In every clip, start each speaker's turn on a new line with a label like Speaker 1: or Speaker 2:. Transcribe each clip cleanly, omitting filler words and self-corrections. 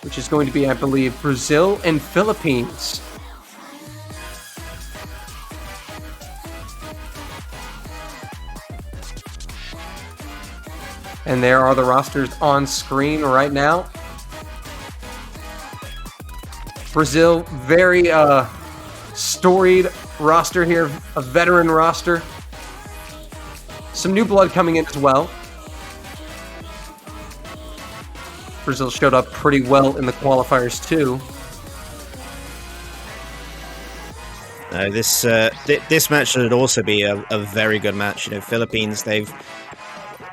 Speaker 1: which is going to be, I believe, Brazil and Philippines. And there are the rosters on screen right now. Brazil, very storied roster here, a veteran roster. Some new blood coming in as well. Brazil showed up pretty well in the qualifiers too.
Speaker 2: This match should also be a very good match. You know, Philippines, this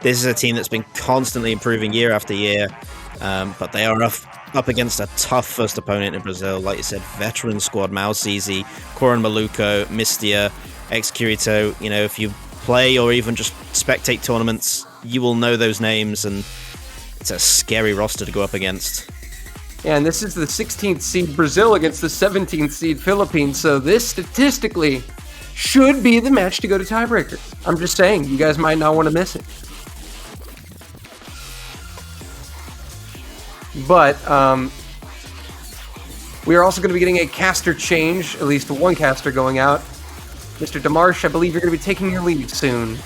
Speaker 2: is a team that's been constantly improving year after year, but they are up against a tough first opponent in Brazil. Like you said, veteran squad, Mauzizi, Coran Maluco, Mistia, Ex-Kirito. You know, if you play or even just spectate tournaments, you will know those names, and it's a scary roster to go up against.
Speaker 1: Yeah, and this is the 16th seed Brazil against the 17th seed Philippines, so this statistically should be the match to go to tiebreaker. I'm just saying, you guys might not want to miss it. But we are also going to be getting a caster change, at least one caster going out. Mr. Demarche, I believe you're going to be taking your leave soon.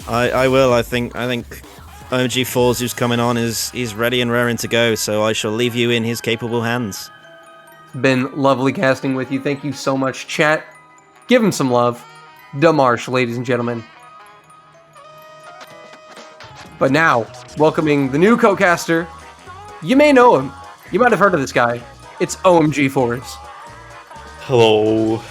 Speaker 2: I will. I think OMG4's who's coming on is ready and raring to go, so I shall leave you in his capable hands.
Speaker 1: It's been lovely casting with you. Thank you so much, chat. Give him some love. Demarche, ladies and gentlemen. But now, welcoming the new co-caster. You may know him. You might have heard of this guy. It's OMG4's.
Speaker 3: Hello.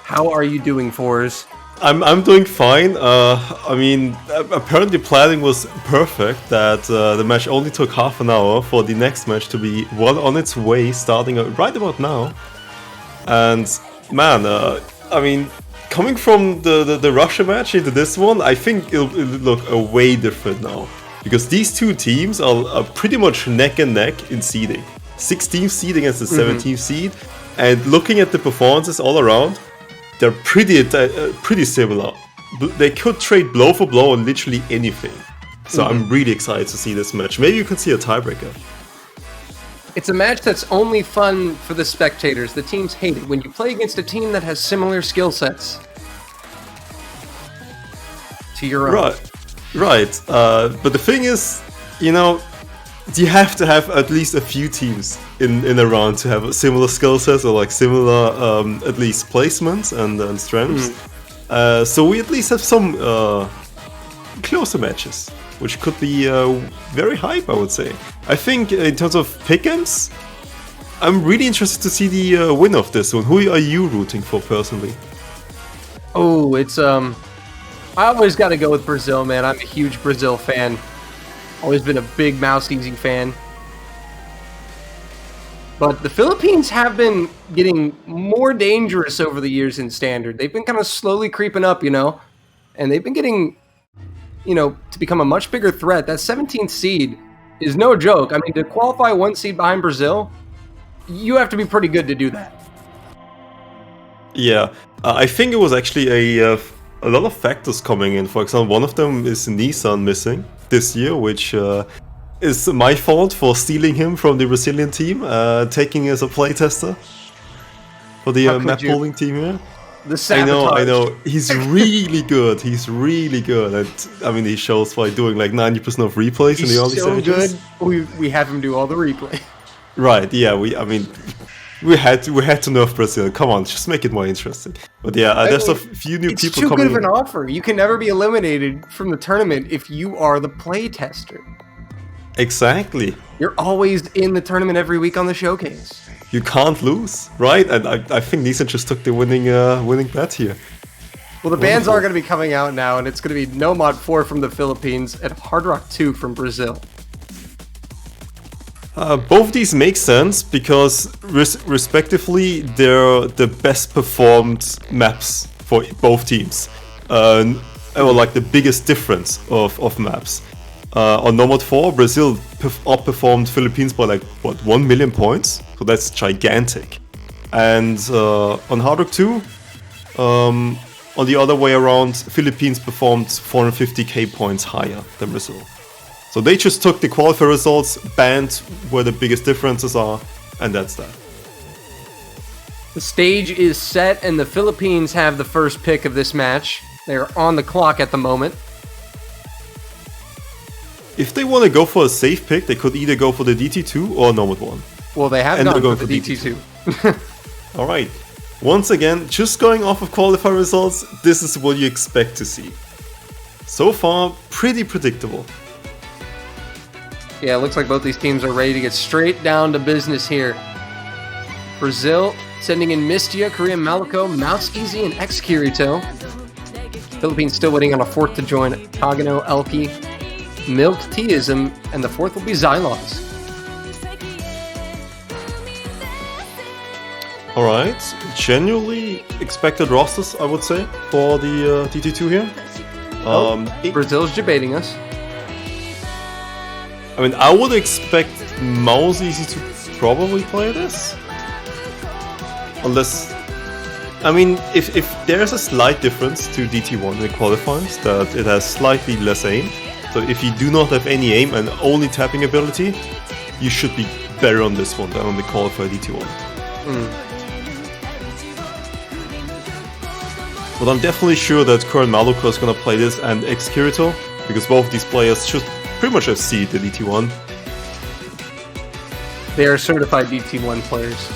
Speaker 1: How are you doing, Fours?
Speaker 3: I'm doing fine. I mean, apparently planning was perfect. That the match only took half an hour for the next match to be well on its way, starting right about now. And man, I mean, coming from the Russia match into this one, I think it'll look way different now, because these two teams are pretty much neck and neck in seeding. 16th seed against the 17th seed, and looking at the performances all around, they're pretty similar. They could trade blow for blow on literally anything. So I'm really excited to see this match. Maybe you can see a tiebreaker.
Speaker 1: It's a match that's only fun for the spectators. The teams hate it when you play against a team that has similar skill sets to your own.
Speaker 3: Right. But the thing is, you know, you have to have at least a few teams in a round to have similar skill sets, or like similar at least placements and strengths. So we at least have some closer matches, which could be very hype, I would say. I think in terms of pick'ems, I'm really interested to see the winner of this one. Who are you rooting for personally?
Speaker 1: Oh, it's I always got to go with Brazil, man. I'm a huge Brazil fan. Always been a big Mauzizi fan. But the Philippines have been getting more dangerous over the years in Standard. They've been kind of slowly creeping up, you know, and they've been getting, you know, to become a much bigger threat. That 17th seed is no joke. I mean, to qualify one seed behind Brazil, you have to be pretty good to do that.
Speaker 3: Yeah, I think it was actually a lot of factors coming in. For example, one of them is Nissan missing this year, which is my fault for stealing him from the Brazilian team, taking as a playtester for the map pooling team here.
Speaker 1: The sabotage.
Speaker 3: I know. He's really good. He's really good. And I mean, he shows by doing like 90% of replays in the early stages.
Speaker 1: Good. We have him do all the replay.
Speaker 3: Right. Yeah. We had to nerf Brazil. Come on, just make it more interesting. But yeah, there's a few new people coming.
Speaker 1: It's too good of an offer. You can never be eliminated from the tournament if you are the play tester.
Speaker 3: Exactly.
Speaker 1: You're always in the tournament every week on the showcase.
Speaker 3: You can't lose, right? And I think Nissan just took the winning bet here.
Speaker 1: Well, the bans are going to be coming out now, and it's going to be Nomad 4 from the Philippines and Hard Rock 2 from Brazil.
Speaker 3: Both these make sense because, respectively, they're the best performed maps for both teams, or like the biggest difference of maps. On Nomad 4, Brazil outperformed Philippines by like 1 million points, so that's gigantic. And on Hard Rock 2, on the other way around, Philippines performed 450k points higher than Brazil. So they just took the qualifier results, banned where the biggest differences are, and that's that.
Speaker 1: The stage is set, and the Philippines have the first pick of this match. They're on the clock at the moment.
Speaker 3: If they want to go for a safe pick, they could either go for the DT2 or Nomad 1.
Speaker 1: Well, they have
Speaker 3: And
Speaker 1: gone
Speaker 3: they're
Speaker 1: for
Speaker 3: going
Speaker 1: the
Speaker 3: for
Speaker 1: DT2.
Speaker 3: Alright, once again, just going off of qualifier results, this is what you expect to see. So far, pretty predictable.
Speaker 1: Yeah, it looks like both these teams are ready to get straight down to business here. Brazil sending in Mistia, Korean Malico, Mouse Easy, and X Kirito. Philippines still waiting on a fourth to join Kagano, Elki, Milk Teaism, and the fourth will be Xylos.
Speaker 3: Alright, genuinely expected rosters, I would say, for the DT2 here.
Speaker 1: Brazil's debating us.
Speaker 3: I mean, I would expect Mouse Easy to probably play this. Unless, I mean, if there's a slight difference to DT1 in the qualifiers, that it has slightly less aim. So if you do not have any aim and only tapping ability, you should be better on this one than on the qualifier DT1. But I'm definitely sure that Korean Maluko is gonna play this and X Kirito, because both of these players should pretty much have seen the DT1.
Speaker 1: They are certified DT1 players.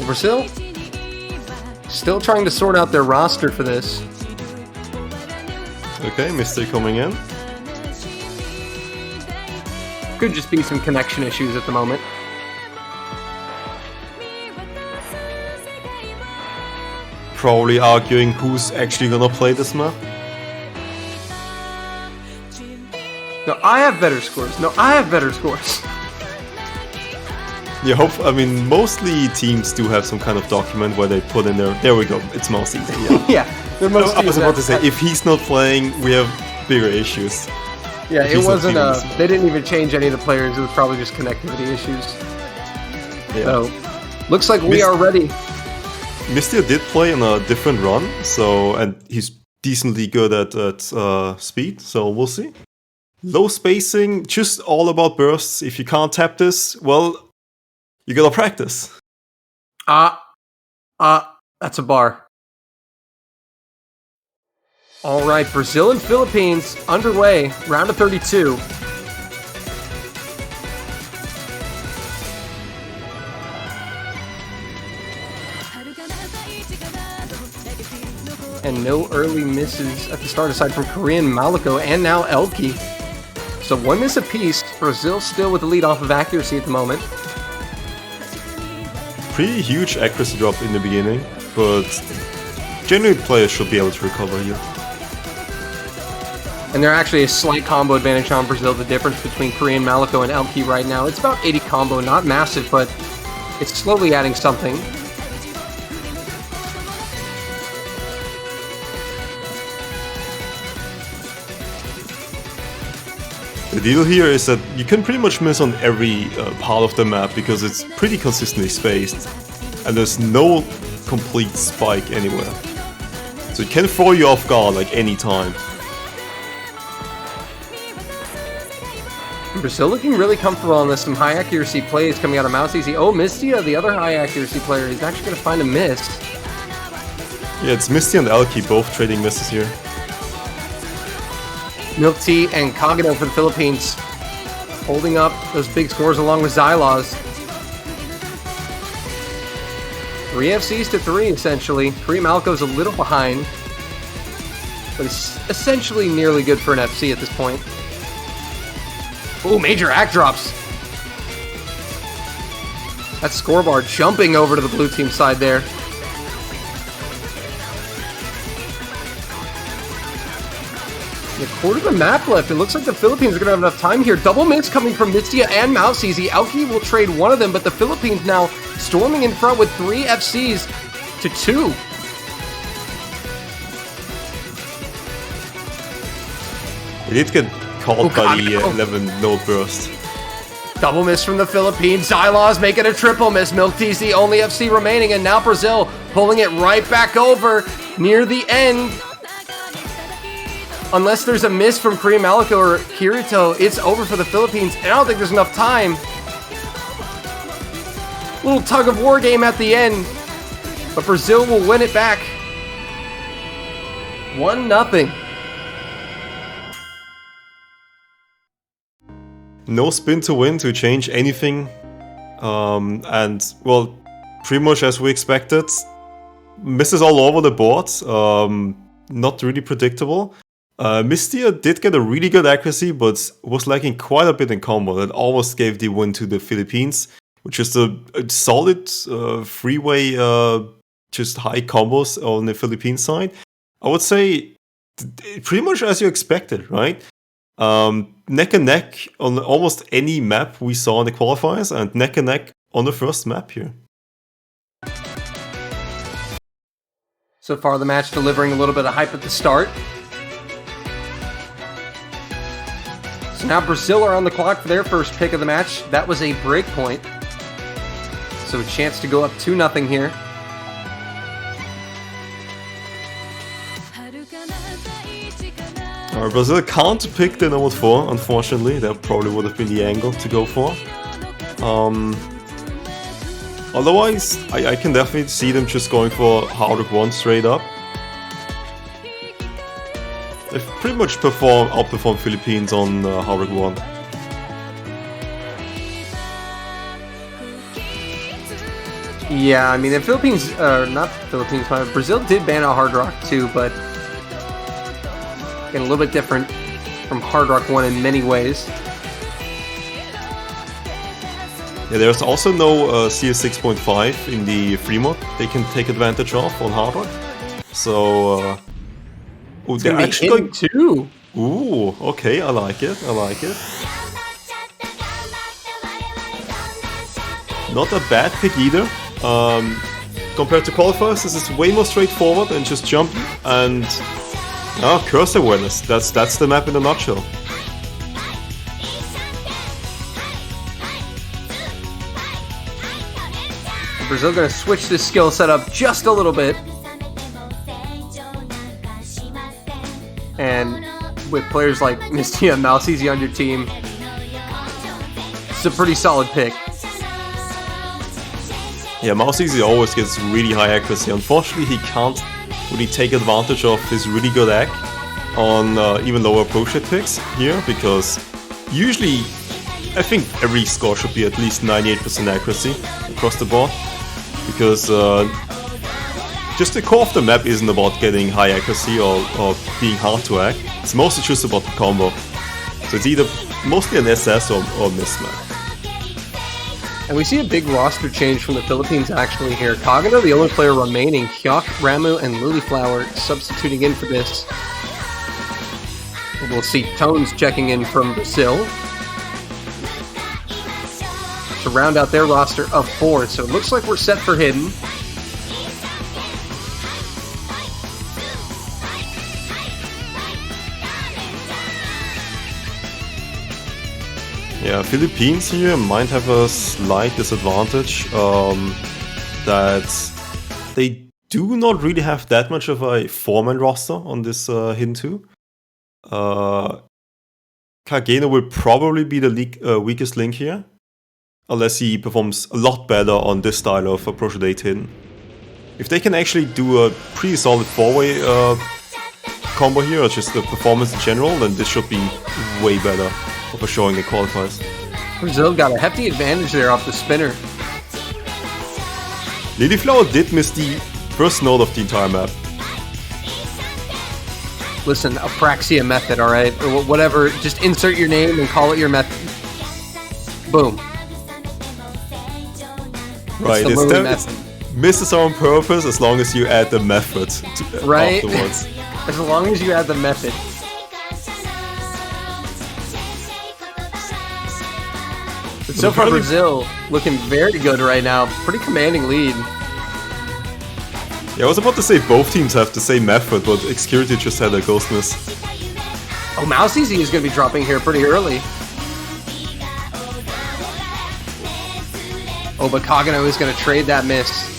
Speaker 1: Brazil still trying to sort out their roster for this.
Speaker 3: Okay, Mister coming in.
Speaker 1: Could just be some connection issues at the moment.
Speaker 3: Probably arguing who's actually gonna play this map.
Speaker 1: No, I have better scores. No, I have better scores.
Speaker 3: Yeah, I mean, mostly teams do have some kind of document where they put in there we go, it's Mouse Easy, yeah.
Speaker 1: Yeah, they're most
Speaker 3: I was
Speaker 1: teams
Speaker 3: about to
Speaker 1: that-
Speaker 3: say, if he's not playing, we have bigger issues.
Speaker 1: Yeah,
Speaker 3: if
Speaker 1: it
Speaker 3: he's not
Speaker 1: wasn't.
Speaker 3: teaming.
Speaker 1: They didn't even change any of the players. It was probably just connectivity issues.
Speaker 3: Yeah.
Speaker 1: So, looks like we are ready.
Speaker 3: Mistia did play in a different run, and he's decently good at speed, so we'll see. Low spacing, just all about bursts. If you can't tap this, well, you gotta practice.
Speaker 1: That's a bar. All right, Brazil and Philippines underway, round of 32. And no early misses at the start, aside from Korean Malico and now Elki. So one miss apiece. Brazil still with the lead off of accuracy at the moment.
Speaker 3: Pretty huge accuracy drop in the beginning, but generally players should be able to recover here.
Speaker 1: And they're actually a slight combo advantage on Brazil. The difference between Korean Malico and Elki right now, it's about 80 combo, not massive, but it's slowly adding something.
Speaker 3: The deal here is that you can pretty much miss on every part of the map because it's pretty consistently spaced and there's no complete spike anywhere. So it can throw you off guard like any time.
Speaker 1: Brazil looking really comfortable on this. Some high accuracy plays coming out of Mouse Easy. Oh, Mistia, the other high accuracy player, he's actually going to find a miss.
Speaker 3: Yeah, it's Misty and Elki both trading misses here.
Speaker 1: Milk Tea and Kagano for the Philippines, holding up those big scores along with Xylos. 3 FCs to 3, essentially. Korean Malico's a little behind, but it's essentially nearly good for an FC at this point. Ooh, major act drops. That scoreboard jumping over to the blue team side there. A quarter of the map left. It looks like the Philippines are going to have enough time here. Double miss coming from Mistia and Mouse Easy. Elki will trade one of them, but the Philippines now storming in front with 3 FCs to 2.
Speaker 3: It did get caught by the 11 node burst.
Speaker 1: Double miss from the Philippines. Xylos making a triple miss. Milk Tea's the only FC remaining, and now Brazil pulling it right back over. near the end. Unless there's a miss from Korea Malika or Kirito, it's over for the Philippines, and I don't think there's enough time. Little tug of war game at the end, but Brazil will win it back. 1-0.
Speaker 3: No spin to win to change anything. And, well, pretty much as we expected. Misses all over the board. Not really predictable. Mistia did get a really good accuracy, but was lacking quite a bit in combo. That almost gave the win to the Philippines, which is a solid freeway, just high combos on the Philippine side. I would say pretty much as you expected, right? Neck and neck on almost any map we saw in the qualifiers, and neck and neck on the first map here.
Speaker 1: So far, the match delivering a little bit of hype at the start. So now Brazil are on the clock for their first pick of the match. That was a break point. So a chance to go up 2-0 here.
Speaker 3: Brazil can't pick the number 4, unfortunately. That probably would have been the angle to go for. Otherwise, I can definitely see them just going for Hard Rock 1 straight up. They've pretty much outperformed Philippines on Hard Rock 1.
Speaker 1: Yeah, I mean, the Philippines, not Philippines, but Brazil did ban out Hard Rock 2, but again, a little bit different from Hard Rock 1 in many ways.
Speaker 3: Yeah, there's also no CS 6.5 in the free mode they can take advantage of on Hard Rock. So, oh, they're actually going
Speaker 1: too.
Speaker 3: Ooh, okay, I like it. Not a bad pick either. Compared to qualifiers, this is way more straightforward and just jump and curse awareness. That's the map in a nutshell.
Speaker 1: Brazil gonna switch this skill set up just a little bit. And with players like Misty and Mouse Easy on your team, it's a pretty solid pick.
Speaker 3: Yeah, Mouse Easy always gets really high accuracy. Unfortunately, he can't really take advantage of his really good act on even lower approach rate picks here, because usually I think every score should be at least 98% accuracy across the board. Because just the core of the map isn't about getting high accuracy or being hard to act. It's mostly just about the combo. So it's either mostly an SS or mismatch.
Speaker 1: And we see a big roster change from the Philippines actually here. Kagano, the only player remaining. Hyuk, Ramu, and Lilyflower substituting in for this. And we'll see Tones checking in from Brazil to round out their roster of 4. So it looks like we're set for Hidden.
Speaker 3: Yeah, Philippines here might have a slight disadvantage that they do not really have that much of a 4-man roster on this Hidden 2. Kageno will probably be the weakest link here, unless he performs a lot better on this style of approach date Hidden. If they can actually do a pretty solid 4-way combo here, or just the performance in general, then this should be way better for showing the qualifiers.
Speaker 1: Brazil got a hefty advantage there off the spinner.
Speaker 3: Lilyflower did miss the first node of the entire map.
Speaker 1: Listen, Apraxia method, alright? Or whatever, just insert your name and call it your method. Boom.
Speaker 3: Right, it's misses are on purpose as long as you add the method
Speaker 1: right?
Speaker 3: afterwards.
Speaker 1: As long as you add the method. But so far, Brazil looking very good right now. Pretty commanding lead.
Speaker 3: Yeah, I was about to say both teams have the same method, but Xcurity just had a ghost miss.
Speaker 1: Oh, Mouse Easy is going to be dropping here pretty early. Oh, but Kagano is going to trade that miss.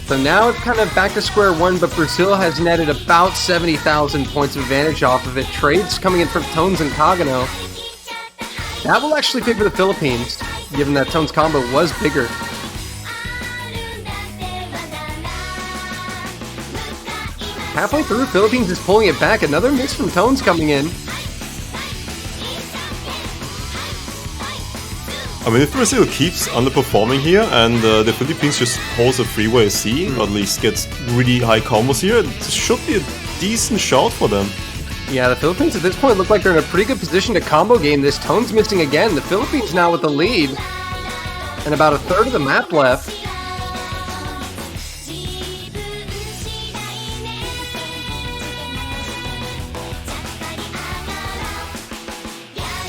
Speaker 1: So now it's kind of back to square one, but Brazil has netted about 70,000 points of advantage off of it. Trades coming in from Tones and Kagano. That will actually favor the Philippines, given that Tones combo was bigger. Halfway through, Philippines is pulling it back. Another miss from Tones coming in.
Speaker 3: I mean, if Brazil keeps underperforming here and the Philippines just holds a freeway C, or at least gets really high combos here, this should be a decent shot for them.
Speaker 1: Yeah, the Philippines at this point look like they're in a pretty good position to combo game this. Tones missing again. The Philippines now with the lead. And about a third of the map left.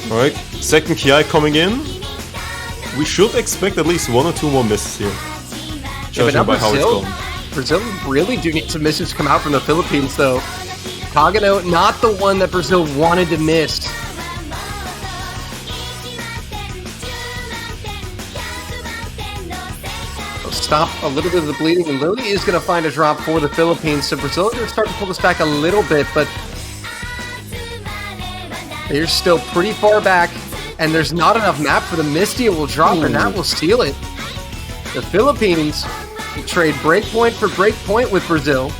Speaker 3: Alright, second Ki coming in. We should expect at least one or two more misses here. Judging by how it's going.
Speaker 1: Brazil really do need some misses to come out from the Philippines, though. Kagano, not the one that Brazil wanted to miss. Stop a little bit of the bleeding, and Lily is going to find a drop for the Philippines. So Brazil is going to start to pull this back a little bit, but they're still pretty far back, and there's not enough map for the Misty. It will drop, and that will steal it. The Philippines will trade breakpoint for breakpoint with Brazil.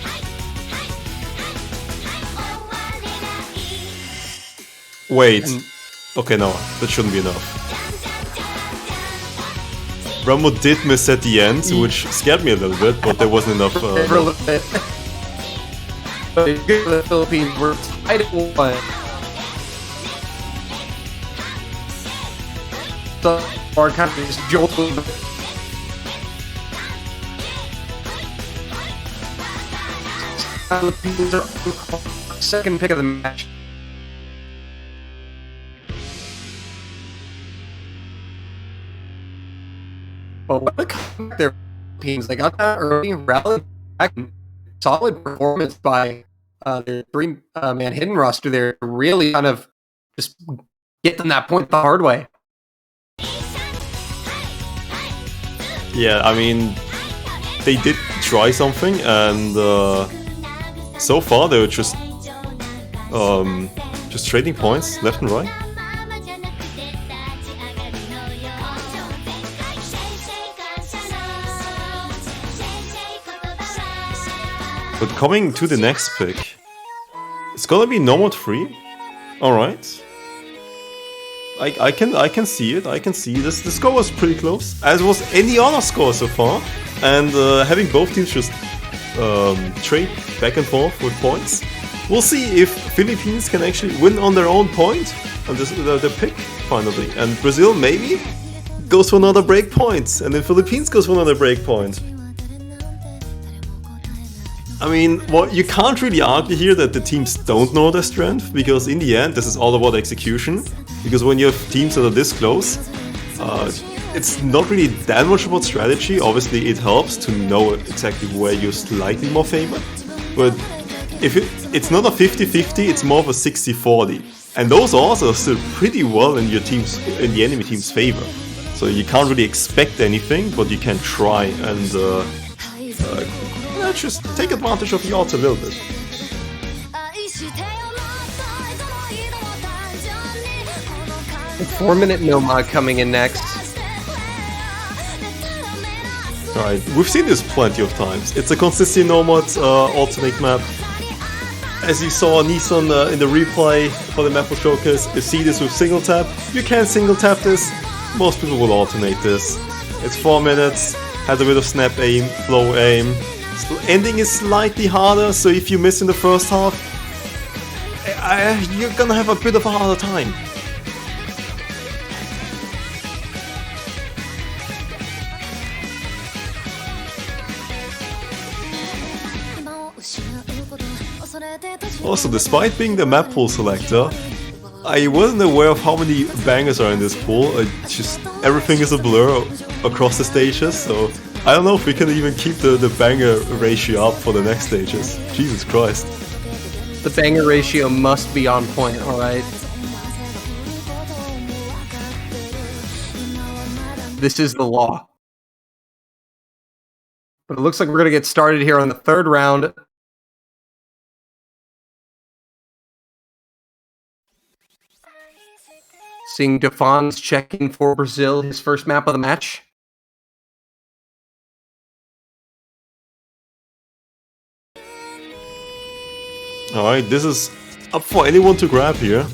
Speaker 3: Wait. Okay, no, that shouldn't be enough. Rambo did miss at the end, which scared me a little bit, but there wasn't enough.
Speaker 1: For a little bit. But the Philippines were tied at one. So, or kind of just jolted. Philippines are second pick of the match. But what a comeback their teams. They got that early, rallied back, solid performance by their three-man hidden roster there to really kind of just get them that point the hard way.
Speaker 3: Yeah, I mean, they did try something, and so far they were just trading points left and right. But coming to the next pick, it's gonna be Nomad 3. Alright. I can see it, I can see this. The score was pretty close, as was any other score so far. And having both teams just trade back and forth with points. We'll see if Philippines can actually win on their own point on the pick, finally. And Brazil maybe goes for another break point, and then Philippines goes for another break point. I mean, well, you can't really argue here that the teams don't know their strength, because in the end, this is all about execution. Because when you have teams that are this close, it's not really that much about strategy. Obviously, it helps to know exactly where you're slightly more favored. But if it's not a 50-50, it's more of a 60-40. And those odds are still pretty well in the enemy team's favor. So you can't really expect anything, but you can try and just take advantage of the odds a little bit.
Speaker 1: A 4-minute Nomad coming in next.
Speaker 3: Alright, we've seen this plenty of times. It's a consistent Nomad alternate map. As you saw Nissan in the replay for the map showcase, you see this with single tap. You can single tap this. Most people will alternate this. It's 4 minutes, has a bit of snap aim, flow aim. Ending is slightly harder, so if you miss in the first half, you're gonna have a bit of a harder time. Also, despite being the map pool selector, I wasn't aware of how many bangers are in this pool. Just everything is a blur across the stages, so I don't know if we can even keep the banger ratio up for the next stages. Jesus Christ.
Speaker 1: The banger ratio must be on point, alright? This is the law. But it looks like we're going to get started here on the third round. Seeing Defons check in for Brazil, his first map of the match.
Speaker 3: Alright, this is up for anyone to grab here.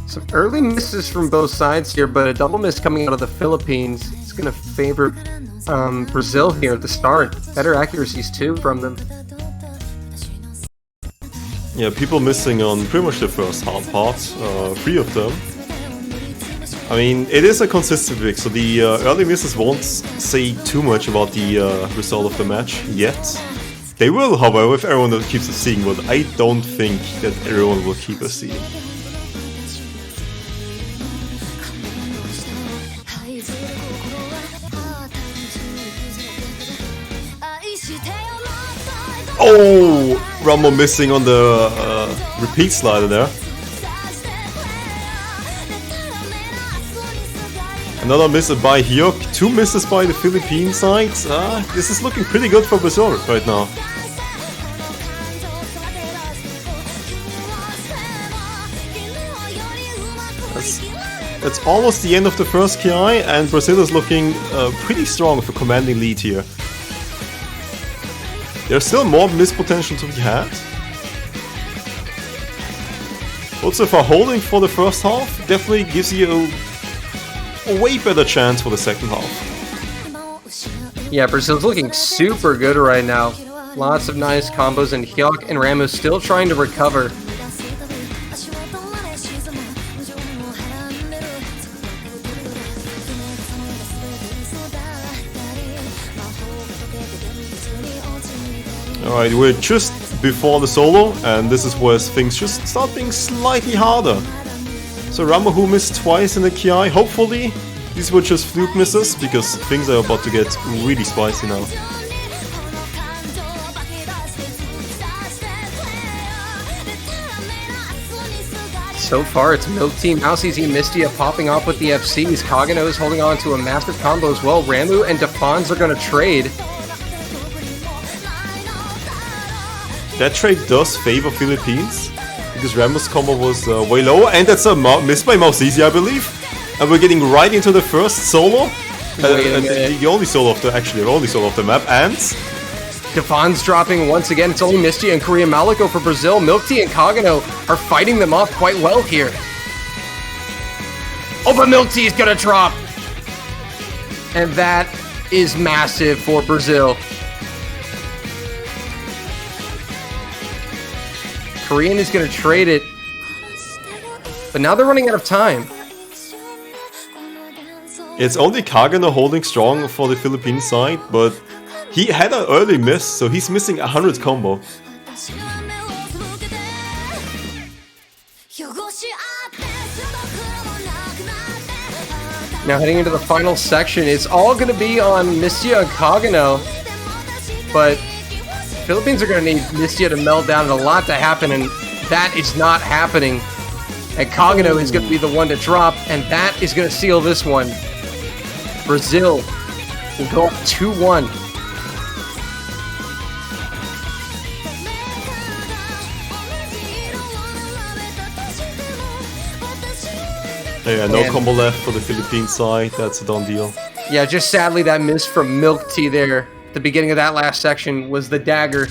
Speaker 1: Some early misses from both sides here, but a double miss coming out of the Philippines. It's going to favor Brazil here at the start. Better accuracies too from them.
Speaker 3: Yeah, people missing on pretty much the first hard part, 3 of them. I mean, it is a consistent pick, so the early misses won't say too much about the result of the match yet. They will, however, if everyone keeps a seeing, but I don't think that everyone will keep a seeing. Oh, Rumble missing on the repeat slider there. Another miss by Hyuk, 2 misses by the Philippine side. This is looking pretty good for Brazil right now. That's almost the end of the first KI, and Brazil is looking pretty strong with a commanding lead here. There's still more miss potential to be had. Also, for holding for the first half, definitely gives you a way better chance for the second half.
Speaker 1: Yeah, Brazil's looking super good right now. Lots of nice combos, and Hyuk and Ramu still trying to recover.
Speaker 3: Alright, we're just before the solo, and this is where things just start being slightly harder. So Ramahu missed twice in the KI. Hopefully these were just fluke misses, because things are about to get really spicy now.
Speaker 1: So far, it's Milk Team, Mousie's and Mistia popping off with the FCs. Kagano is holding on to a massive combo as well. Ramu and Defons are going to trade.
Speaker 3: That trade does favor Philippines, because Ramu's combo was way lower, and that's a miss by Mousie's, I believe. And we're getting right into the first solo. The only solo of the map, and
Speaker 1: Defons dropping once again. It's only Misty and Korea Maliko for Brazil. Milk Tea and Kagano are fighting them off quite well here. Oh, but Milk Tea is going to drop. And that is massive for Brazil. Korean is going to trade it. But now they're running out of time.
Speaker 3: It's only Kagano holding strong for the Philippine side, but he had an early miss, so he's missing 100 combo.
Speaker 1: Now heading into the final section, it's all going to be on Mistia and Kagano. But Philippines are going to need Mistia to melt down and a lot to happen, and that is not happening. And Kagano is going to be the one to drop, and that is going to seal this one. Brazil will go up 2-1.
Speaker 3: Yeah, no combo left for the Philippine side. That's a done deal.
Speaker 1: Yeah, just sadly that miss from Milk Tea there. The beginning of that last section was the dagger.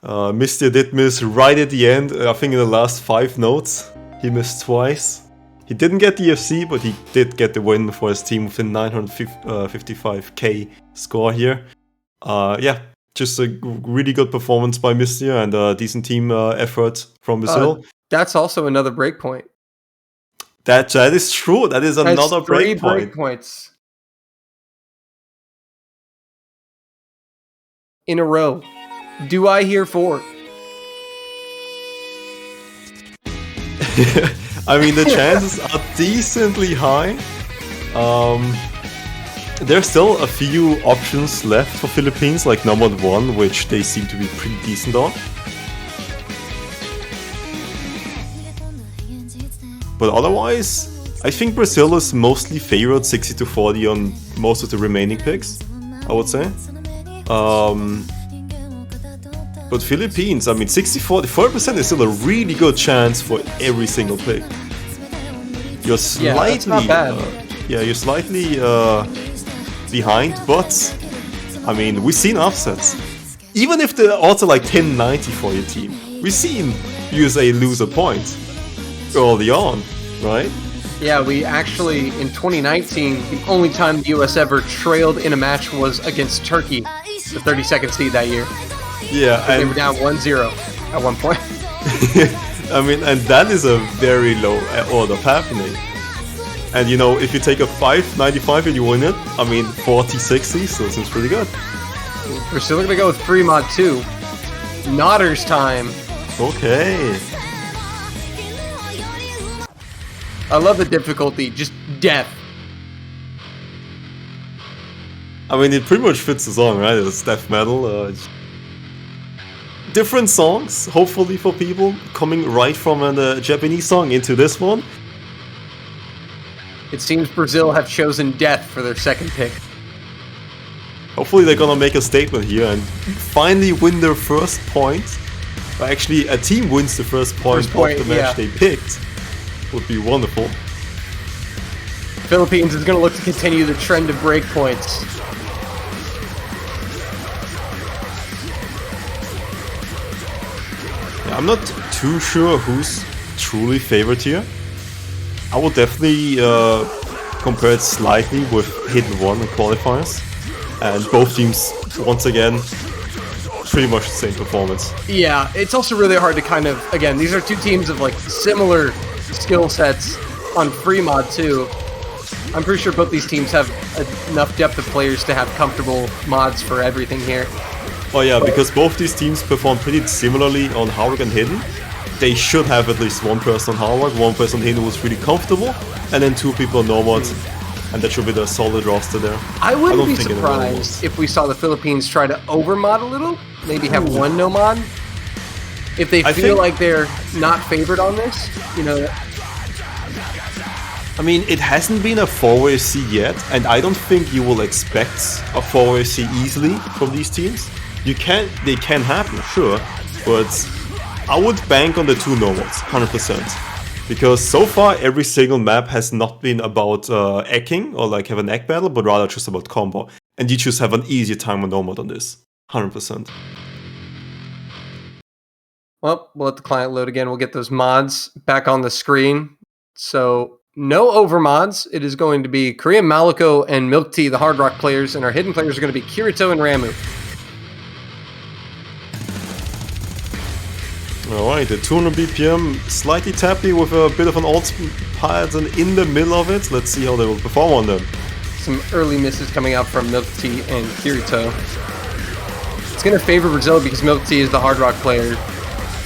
Speaker 3: Mistia did miss right at the end. I think in the last 5 notes, he missed twice. He didn't get the FC, but he did get the win for his team with a 955k score here. Yeah, just a really good performance by Mistia and a decent team effort from Brazil.
Speaker 1: That's also another breakpoint.
Speaker 3: That is true. That is another
Speaker 1: breakpoint. 3
Speaker 3: breakpoint.
Speaker 1: breakpoints in a row. Do I hear 4?
Speaker 3: I mean, the chances are decently high. there's still a few options left for Philippines, like number 1, which they seem to be pretty decent on. But otherwise, I think Brazil is mostly favored 60-40 on most of the remaining picks, I would say. But Philippines, I mean, 60-40, 40% is still a really good chance for every single pick. You're slightly, you're slightly behind, but I mean, we've seen upsets. Even if the odds are like 10-90 for your team, we've seen USA lose a point early on, right?
Speaker 1: Yeah, we actually, in 2019, the only time the US ever trailed in a match was against Turkey, the 32nd seed that year.
Speaker 3: Yeah,
Speaker 1: and they were down 1-0 at one point.
Speaker 3: I mean, and that is a very low order of happening. And you know, if you take a 5.95 and you win it, I mean, 40-60 still seems pretty good.
Speaker 1: We're still going to go with free mod 2. Nodder's time.
Speaker 3: Okay.
Speaker 1: I love the difficulty, just death.
Speaker 3: I mean, it pretty much fits the song, right? It's death metal. Different songs, hopefully for people, coming right from a Japanese song into this one.
Speaker 1: It seems Brazil have chosen death for their second pick.
Speaker 3: Hopefully they're gonna make a statement here and finally win their first point. Or actually, a team wins the first point of the match they picked. Would be wonderful.
Speaker 1: Philippines is going to look to continue the trend of break points.
Speaker 3: Yeah, I'm not too sure who's truly favored here. I will definitely compare it slightly with Hidden One and qualifiers. And both teams, once again, pretty much the same performance.
Speaker 1: Yeah, it's also really hard to kind of, again, these are two teams of like similar skill sets on free mod too. I'm pretty sure both these teams have enough depth of players to have comfortable mods for everything here.
Speaker 3: Oh yeah, because both these teams perform pretty similarly on Hardrock and Hidden. They should have at least one person on Hardrock, one person on Hidden who's really comfortable, and then two people on Nomad, and that should be the solid roster there.
Speaker 1: I wouldn't be surprised if we saw the Philippines try to overmod a little, maybe have one Nomad. If they feel like they're not favored on this, you know.
Speaker 3: I mean, it hasn't been a 4WC yet, and I don't think you will expect a 4WC easily from these teams. They can happen, sure, but I would bank on the two normals, 100%. Because so far, every single map has not been about ecking or like have an egg battle, but rather just about combo. And you just have an easier time on nomad on this, 100%.
Speaker 1: Well, we'll let the client load again. We'll get those mods back on the screen. So, no overmods. It is going to be Korean Maliko and Milk Tea, the Hard Rock players, and our hidden players are going to be Kirito and Ramu.
Speaker 3: Alright, the 200 BPM, slightly tappy with a bit of an alt pattern in the middle of it. Let's see how they will perform on them.
Speaker 1: Some early misses coming out from Milk Tea and Kirito. It's going to favor Brazil because Milk Tea is the Hard Rock player.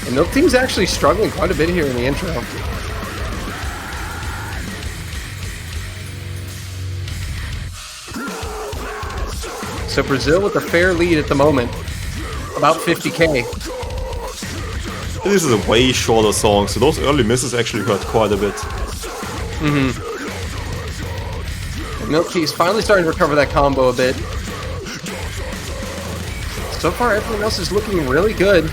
Speaker 1: And Milk Team's actually struggling quite a bit here in the intro. So Brazil with a fair lead at the moment. About 50k.
Speaker 3: This is a way shorter song, so those early misses actually hurt quite a bit.
Speaker 1: And Milk Tea is finally starting to recover that combo a bit. So far, everyone else is looking really good.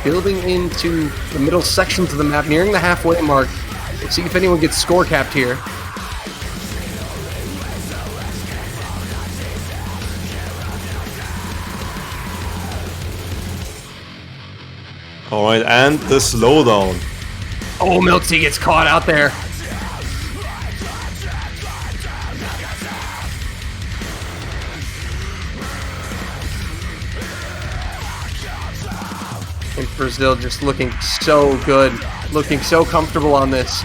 Speaker 1: Building into the middle sections of the map, nearing the halfway mark. Let's see if anyone gets score capped here.
Speaker 3: Alright, and the slowdown.
Speaker 1: Oh, Milk Tea gets caught out there. And Brazil just looking so good, looking so comfortable on this.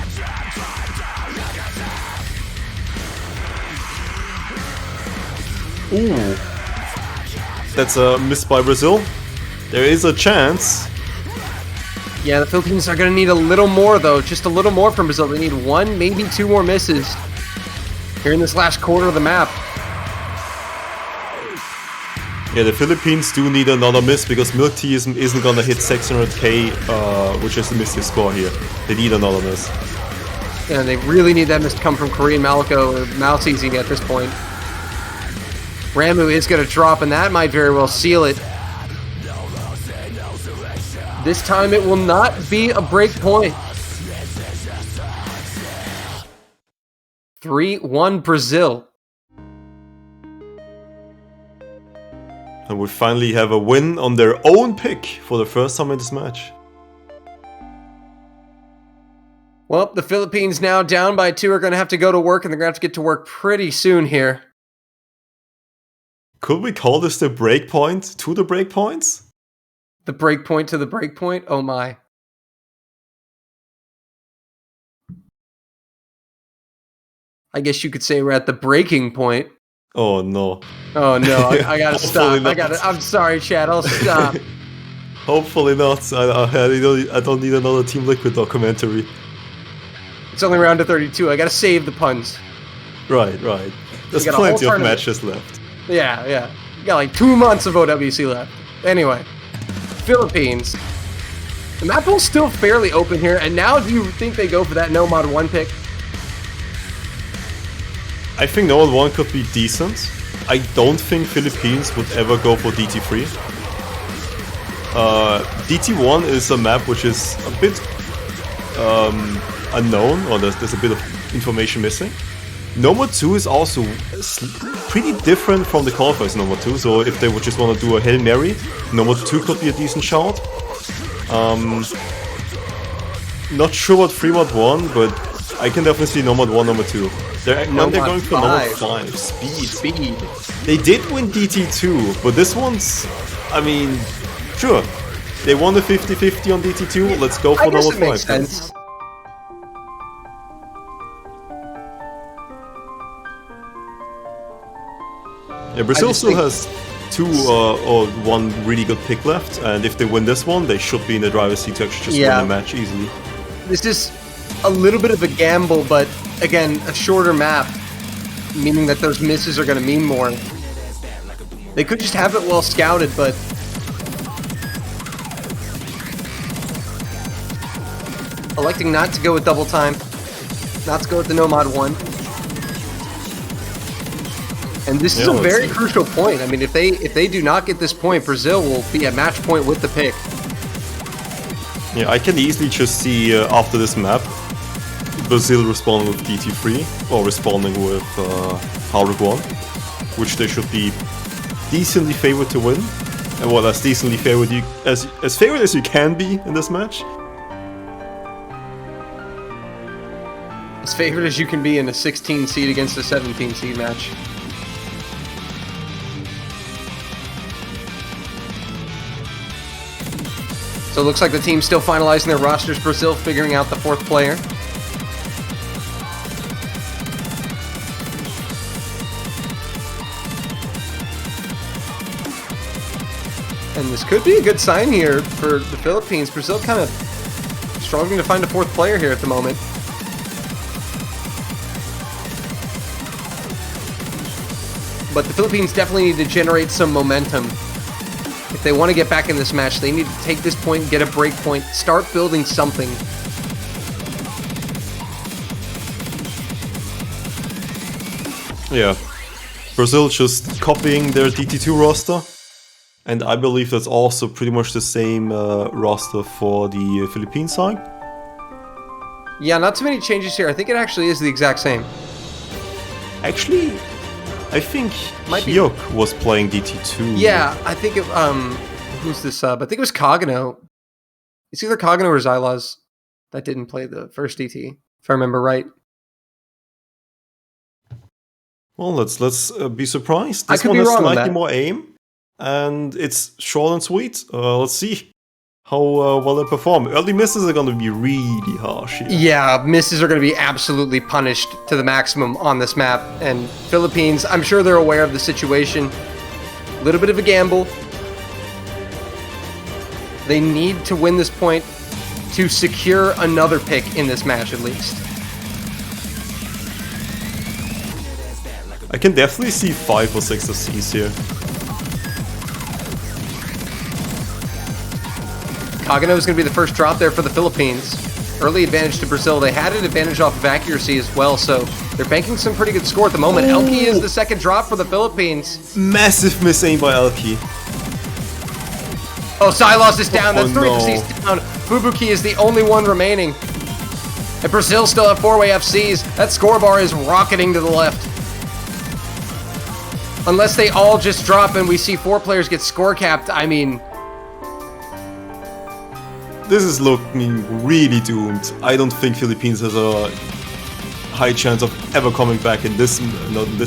Speaker 3: Ooh. That's a miss by Brazil. There is a chance.
Speaker 1: Yeah, the Philippines are going to need a little more, though. Just a little more from Brazil. They need one, maybe two more misses here in this last quarter of the map.
Speaker 3: Yeah, the Philippines do need another miss because Milk Tea isn't gonna hit 600k, which is the missing score here. They need another miss.
Speaker 1: Yeah, they really need that miss to come from Korean Malico or Mouse Easing at this point. Ramu is going to drop, and that might very well seal it. This time it will not be a break point. 3-1 Brazil.
Speaker 3: And we finally have a win on their own pick for the first time in this match.
Speaker 1: Well, the Philippines now down by 2 are going to have to go to work, and they're going to have to get to work pretty soon here.
Speaker 3: Could we call this the break point to the break points?
Speaker 1: The break point to the break point? Oh my. I guess you could say we're at the breaking point.
Speaker 3: Oh no.
Speaker 1: Oh no, I gotta stop. I'm sorry, Chad, I'll stop.
Speaker 3: Hopefully not. I don't need another Team Liquid documentary.
Speaker 1: It's only round to 32. I gotta save the puns.
Speaker 3: Right. There's plenty of matches left.
Speaker 1: Yeah. You got like 2 months of OWC left. Anyway, Philippines. The map pool's still fairly open here, and now do you think they go for that no mod 1 pick?
Speaker 3: I think no one could be decent. I don't think Philippines would ever go for DT3. DT1 is a map which is a bit unknown, or there's a bit of information missing. Nomad 2 is also pretty different from the qualifiers Nomad 2, so if they would just want to do a Hail Mary, Nomad 2 could be a decent shout. Not sure what 3 mod 1, but I can definitely see Nomad 1, Nomad 2. They're going for Nomad 5. Speed. They did win DT2, but this one's, I mean, sure. They won the 50-50 on DT2, let's go for Nomad 5.
Speaker 1: Makes sense.
Speaker 3: Yeah, Brazil still has 2 or 1 really good pick left, and if they win this one, they should be in the driver's seat to actually just win the match easily.
Speaker 1: This is a little bit of a gamble, but again, a shorter map, meaning that those misses are going to mean more. They could just have it well scouted, but electing not to go with double time, not to go with the no mod 1. And this is a very crucial point. I mean, if they do not get this point, Brazil will be at match point with the pick.
Speaker 3: Yeah, I can easily just see after this map, Brazil responding with DT3 or responding with Hardrock 1, which they should be decently favored to win. And well, as decently favored as favored as you can be in this match.
Speaker 1: As favored as you can be in a 16 seed against a 17 seed match. So it looks like the team's still finalizing their rosters. Brazil figuring out the 4th player. And this could be a good sign here for the Philippines. Brazil kind of struggling to find a 4th player here at the moment. But the Philippines definitely need to generate some momentum. If they want to get back in this match, they need to take this point, get a break point, start building something.
Speaker 3: Yeah, Brazil just copying their DT2 roster, and I believe that's also pretty much the same roster for the Philippine side.
Speaker 1: Yeah, not too many changes here. I think it actually is the exact same.
Speaker 3: Actually, I think Hyuk was playing DT2.
Speaker 1: Yeah, I think it, who's the sub? I think it was Kagano. It's either Kagano or Xylaz that didn't play the first DT, if I remember right.
Speaker 3: Well, let's be surprised.
Speaker 1: I
Speaker 3: This
Speaker 1: could
Speaker 3: one
Speaker 1: be
Speaker 3: has
Speaker 1: wrong on
Speaker 3: slightly
Speaker 1: that.
Speaker 3: more aim, and it's short and sweet. Let's see how well they perform. Early misses are going to be really harsh here.
Speaker 1: Yeah, misses are going to be absolutely punished to the maximum on this map. And Philippines, I'm sure they're aware of the situation. A little bit of a gamble. They need to win this point to secure another pick in this match at least.
Speaker 3: I can definitely see 5 or 6 of Cs here.
Speaker 1: Kagano is going to be the first drop there for the Philippines. Early advantage to Brazil. They had an advantage off of accuracy as well, so they're banking some pretty good score at the moment. Elke is the second drop for the Philippines.
Speaker 3: Massive miss aim by Elke.
Speaker 1: Oh, Silos is down. That's three
Speaker 3: no.
Speaker 1: FCs down. Fubuki is the only one remaining. And Brazil still have four-way FCs. That score bar is rocketing to the left. Unless they all just drop and we see 4 players get score capped, I mean...
Speaker 3: This is looking really doomed. I don't think Philippines has a high chance of ever coming back in this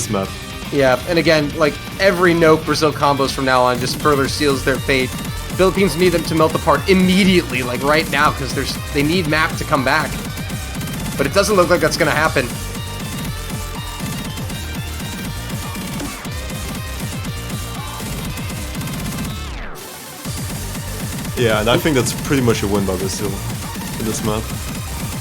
Speaker 3: map.
Speaker 1: Yeah, and again, like, every Nope Brazil combos from now on just further seals their fate. Philippines need them to melt apart immediately, like right now, because they need map to come back. But it doesn't look like that's going to happen.
Speaker 3: Yeah, and I think that's pretty much a win by Brazil in this map.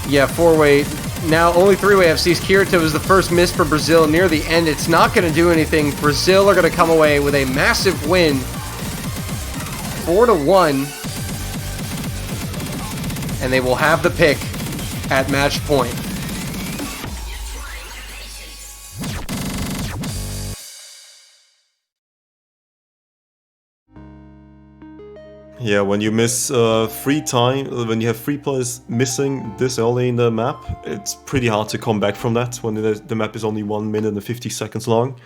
Speaker 1: Yeah, 4-way. Now only 3-way FCs. Kirito is the first miss for Brazil near the end. It's not going to do anything. Brazil are going to come away with a massive win. 4-1. And they will have the pick at match point.
Speaker 3: Yeah, when you miss when you have 3 players missing this early in the map, it's pretty hard to come back from that when the map is only 1 minute and 50 seconds long.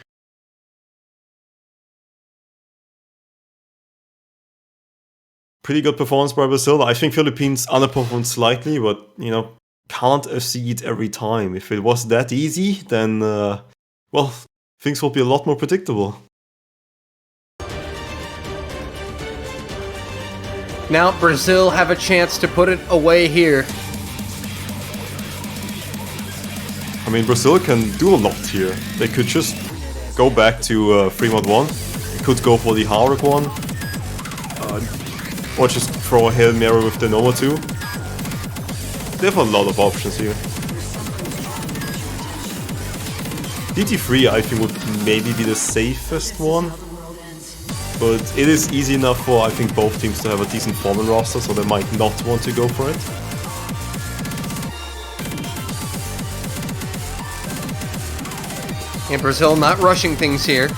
Speaker 3: Pretty good performance by Brazil. I think Philippines underperformed slightly, but, you know, can't FC it every time. If it was that easy, then, well, things will be a lot more predictable.
Speaker 1: Now Brazil have a chance to put it away here.
Speaker 3: I mean, Brazil can do a lot here. They could just go back to 3-1. They could go for the Haruk one. Or just throw a Hail Mary with the Nova 2. They have a lot of options here. DT3 I think would maybe be the safest one. But it is easy enough for, I think, both teams to have a decent Fallen roster, so they might not want to go for it.
Speaker 1: And Brazil not rushing things here,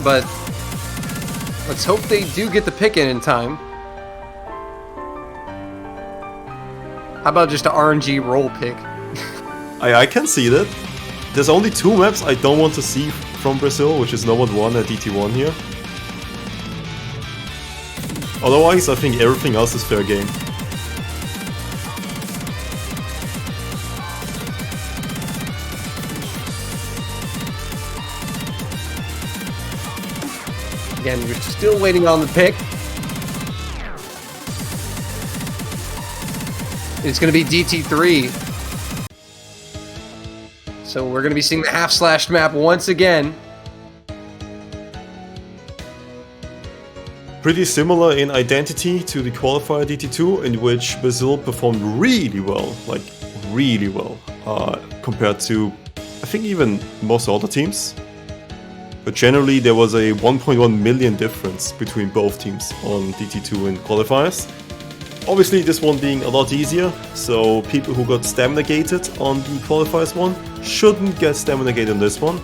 Speaker 1: but let's hope they do get the pick in time. How about just an RNG roll pick?
Speaker 3: I can see that. There's only 2 maps I don't want to see from Brazil, which is Nova 1 and DT1 here. Otherwise, I think everything else is fair game.
Speaker 1: Again, we're still waiting on the pick. It's going to be DT3. So we're going to be seeing the half-slashed map once again.
Speaker 3: Pretty similar in identity to the qualifier DT2, in which Brazil performed really well, like really well, compared to, I think, even most other teams. But generally there was a 1.1 million difference between both teams on DT2 and qualifiers. Obviously this one being a lot easier, so people who got stamina gated on the qualifiers one shouldn't get stamina gated on this one.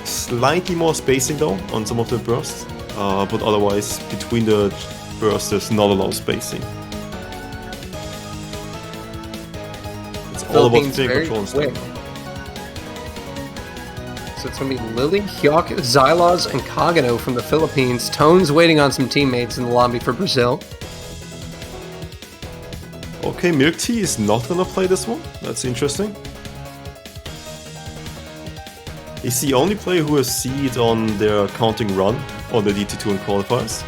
Speaker 3: Slightly more spacing though on some of the bursts. But otherwise, between the bursts, there's not a lot of spacing. It's all about finger control and stamina.
Speaker 1: So it's going to be Lily, Hyuk, Xylos, and Kagano from the Philippines. Tone's waiting on some teammates in the lobby for Brazil.
Speaker 3: Okay, Milk Tea is not gonna play this one. That's interesting. He's the only player who has seed on their counting run on the DT2 and qualifiers.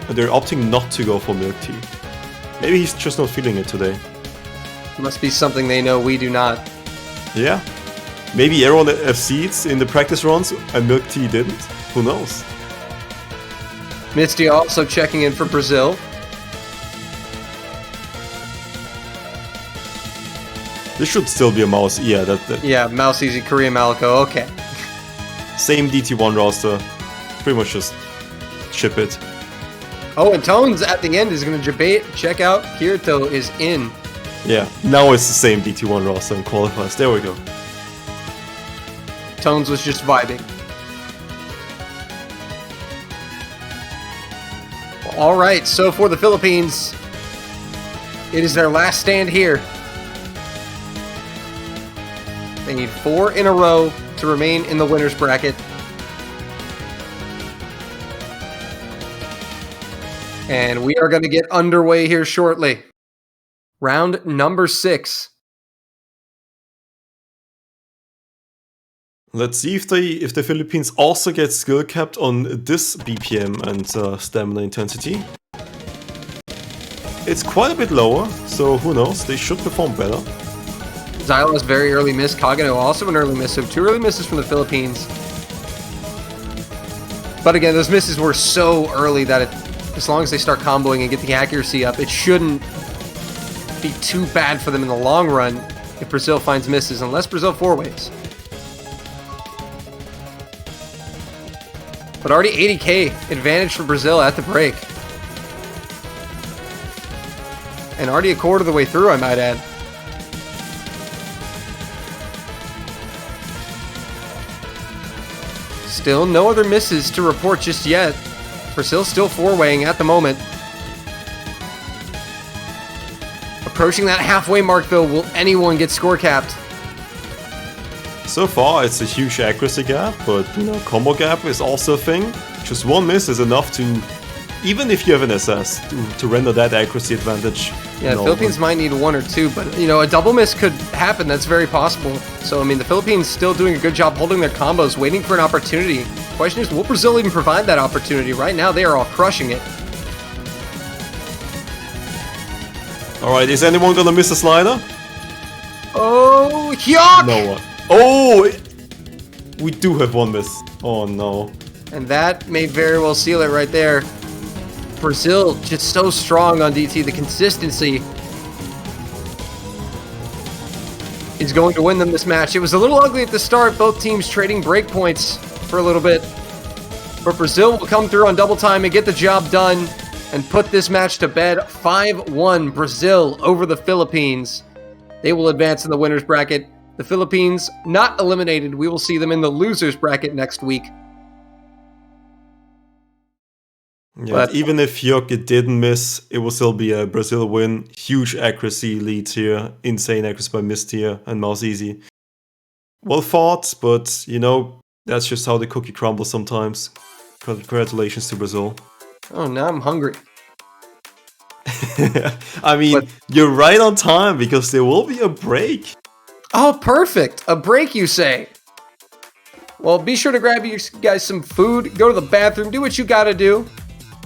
Speaker 3: And they're opting not to go for Milk Tea. Maybe he's just not feeling it today.
Speaker 1: Must be something they know we do not.
Speaker 3: Yeah. Maybe everyone have seeds in the practice runs and Milk Tea didn't. Who knows?
Speaker 1: Misty also checking in for Brazil.
Speaker 3: This should still be a mouse. Yeah,
Speaker 1: Yeah, Mouse Easy, Korean Malico. Okay.
Speaker 3: Same DT1 roster. Pretty much just ship it.
Speaker 1: Oh, and Tones at the end is going to debate. Check out. Kirito is in.
Speaker 3: Yeah, now it's the same DT1 roster and qualifiers. There we go.
Speaker 1: Tones was just vibing. All right, so for the Philippines, it is their last stand here. They need 4 in a row to remain in the winner's bracket. And we are going to get underway here shortly. Round number 6.
Speaker 3: Let's see if the Philippines also get skill capped on this BPM and stamina intensity. It's quite a bit lower, so who knows? They should perform better.
Speaker 1: Xylos very early miss. Kagano also an early miss. So 2 early misses from the Philippines. But again, those misses were so early that as long as they start comboing and get the accuracy up, it shouldn't be too bad for them in the long run if Brazil finds misses, unless Brazil 4-ways. But already 80k advantage for Brazil at the break. And already a quarter of the way through, I might add. Still no other misses to report just yet. Brazil still 4-weighing at the moment. Approaching that halfway mark though, will anyone get score capped?
Speaker 3: So far, it's a huge accuracy gap, but combo gap is also a thing. Just 1 miss is enough to, even if you have an SS, to render that accuracy advantage.
Speaker 1: Yeah, the Philippines might need 1 or 2, but a double miss could happen. That's very possible. So, the Philippines still doing a good job holding their combos, waiting for an opportunity. Question is, will Brazil even provide that opportunity? Right now, they are all crushing it.
Speaker 3: Alright, is anyone gonna miss a slider?
Speaker 1: Oh, Hyuk!
Speaker 3: No one. Oh! We do have 1 miss. Oh no.
Speaker 1: And that may very well seal it right there. Brazil just so strong on DT. The consistency is going to win them this match. It was a little ugly at the start, both teams trading breakpoints for a little bit. But Brazil will come through on double time and get the job done and put this match to bed. 5-1 Brazil over the Philippines. They will advance in the winner's bracket. The Philippines not eliminated. We will see them in the loser's bracket next week.
Speaker 3: Yeah,
Speaker 1: But
Speaker 3: even if Hyuk didn't miss, it will still be a Brazil win. Huge accuracy leads here. Insane accuracy by Mist here and Mouse Easy. Well fought, but that's just how the cookie crumbles sometimes. Congratulations to Brazil.
Speaker 1: oh, now I'm hungry.
Speaker 3: You're right on time because there will be a break.
Speaker 1: Oh, perfect. A break, you say? Well, be sure to grab you guys some food, go to the bathroom, do what you gotta do.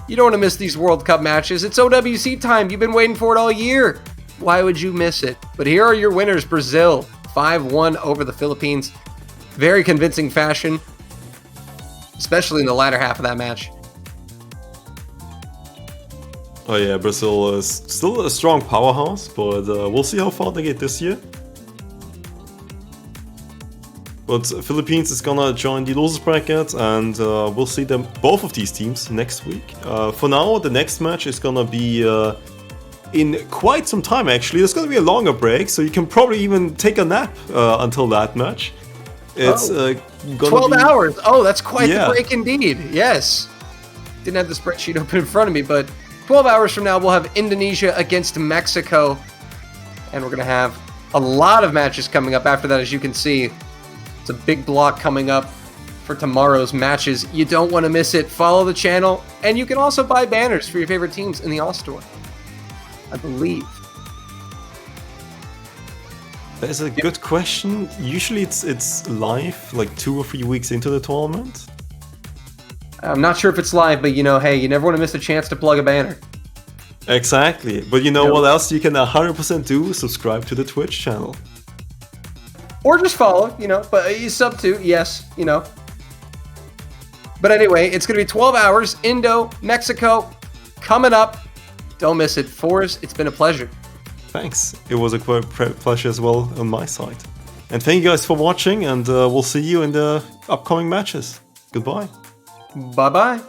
Speaker 1: You don't want to miss these World Cup matches. It's OWC time. You've been waiting for it all year. Why would you miss it? But here are your winners. Brazil, 5-1 over the Philippines. Very convincing fashion, especially in the latter half of that match.
Speaker 3: Oh yeah, Brazil is still a strong powerhouse, but we'll see how far they get this year. But Philippines is gonna join the losers bracket, and we'll see them, both of these teams, next week. For now, the next match is gonna be in quite some time actually. There's gonna be a longer break, so you can probably even take a nap until that match. It's gonna
Speaker 1: 12
Speaker 3: be
Speaker 1: hours. Oh, that's quite
Speaker 3: Yeah.
Speaker 1: the break indeed. Yes. Didn't have the spreadsheet open in front of me, but 12 hours from now, we'll have Indonesia against Mexico. And we're going to have a lot of matches coming up after that, as you can see. It's a big block coming up for tomorrow's matches. You don't want to miss it. Follow the channel, and you can also buy banners for your favorite teams in the All Store, I believe.
Speaker 3: That is a good question. Usually it's live, like 2 or 3 weeks into the tournament.
Speaker 1: I'm not sure if it's live, but hey, you never want to miss a chance to plug a banner.
Speaker 3: Exactly. But what else you can 100% do? Subscribe to the Twitch channel.
Speaker 1: Or just follow, but you sub to, yes, But anyway, it's going to be 12 hours, Indo, Mexico, coming up. Don't miss it. Forrest, it's been a pleasure.
Speaker 3: Thanks. It was a pleasure as well on my side. And thank you guys for watching, and we'll see you in the upcoming matches. Goodbye.
Speaker 1: Bye-bye.